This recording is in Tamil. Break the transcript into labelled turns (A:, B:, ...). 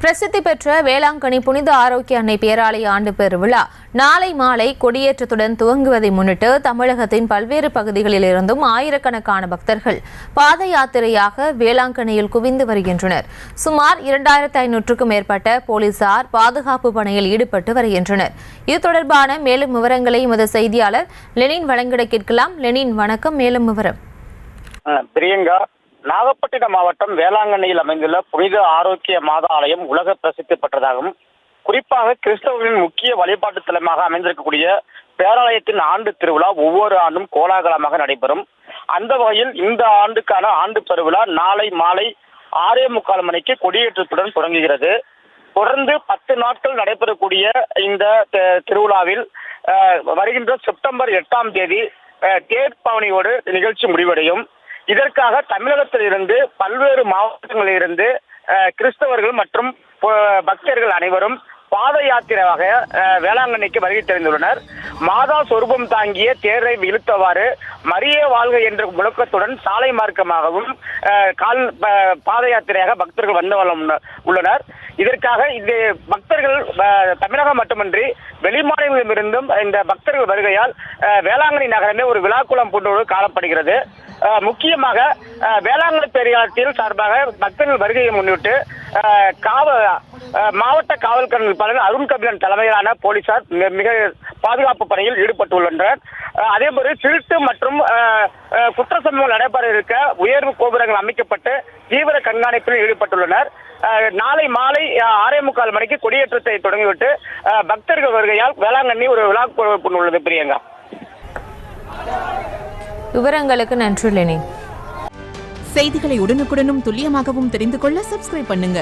A: பிரசித்தி பெற்ற வேளாங்கண்ணி புனித ஆரோக்கிய அன்னை பேராலய ஆண்டு பெருவிழா நாளை மாலை கொடியேற்றத்துடன் துவங்குவதை முன்னிட்டு தமிழகத்தின் பல்வேறு பகுதிகளில் இருந்தும் ஆயிரக்கணக்கான பக்தர்கள் பாத யாத்திரையாக வேளாங்கண்ணியில் குவிந்து வருகின்றனர். சுமார் 2500க்கும் மேற்பட்ட போலீசார் பாதுகாப்பு பணியில் ஈடுபட்டு வருகின்றனர். இது தொடர்பான மேலும் விவரங்களை எமது செய்தியாளர் லெனின் வழங்கிட கேட்கலாம். லெனின், வணக்கம். மேலும் விவரம்.
B: பிரியங்கா, நாகப்பட்டினம் மாவட்டம் வேளாங்கண்ணியில் அமைந்துள்ள புனித ஆரோக்கிய மாதா ஆலயம் உலக பிரசித்தி பெற்றதாகவும் குறிப்பாக கிறிஸ்தவர்களின் முக்கிய வழிபாட்டு தலமாக அமைந்திருக்கக்கூடிய பேராலயத்தின் ஆண்டு திருவிழா ஒவ்வொரு ஆண்டும் கோலாகலமாக நடைபெறும். அந்த வகையில் இந்த ஆண்டுக்கான ஆண்டு பெருவிழா நாளை மாலை 6:45 மணிக்கு கொடியேற்றத்துடன் தொடங்குகிறது. தொடர்ந்து 10 நாட்கள் நடைபெறக்கூடிய இந்த திருவிழாவில் வருகின்ற செப்டம்பர் 8ஆம் தேதி தேர் பவனியோடு நிகழ்ச்சி முடிவடையும். இதற்காக தமிழகத்தில் இருந்து பல்வேறு மாவட்டங்களில் இருந்து கிறிஸ்தவர்கள் மற்றும் பக்தர்கள் அனைவரும் பாத யாத்திரையாக வேளாங்கண்ணிக்கு வருகை தெரிந்துள்ளனர். மாதா சொரூபம் தாங்கிய தேரை இழுத்தவாறு மரியே வாழ்க என்ற முழக்கத்துடன் சாலை மார்க்கமாகவும் பாத யாத்திரையாக பக்தர்கள் வந்து உள்ளனர். இதற்காக இந்த பக்தர்கள் தமிழகம் மட்டுமின்றி வெளிமாநிலங்களிலிருந்தும் இந்த பக்தர்கள் வருகையால் வேளாங்கண்ணி நகரமே ஒரு விழாக்குளம் போன்று காணப்படுகிறது. முக்கியமாக வேளாங்கண்ணி பேராலயத்தில் சார்பாக பக்தர்கள் வருகையை முன்னிட்டு மாவட்ட காவல் கண்காணிப்பாளர் அருண் கபிலன் தலைமையிலான போலீசார் மிக பாதுகாப்பு பணியில் ஈடுபட்டுள்ளனர். அதேபோல திருட்டு மற்றும் குற்ற சம்பவங்கள் நடைபெற இருக்க உயர்வு கோபுரங்கள் அமைக்கப்பட்டு தீவிர கண்காணிப்பில் ஈடுபட்டுள்ளனர். நாளை மாலை 6:45 மணிக்கு கொடியேற்றத்தை தொடங்கிவிட்டு பக்தர்கள் வருகையால் வேளாங்கண்ணி ஒரு விழா உள்ளது. பிரியங்கா,
A: விவரங்களுக்கு நன்றி லெனின்.
C: செய்திகளை உடனுக்குடனும் துல்லியமாகவும் தெரிந்து கொள்ள சப்ஸ்கிரைப் பண்ணுங்க.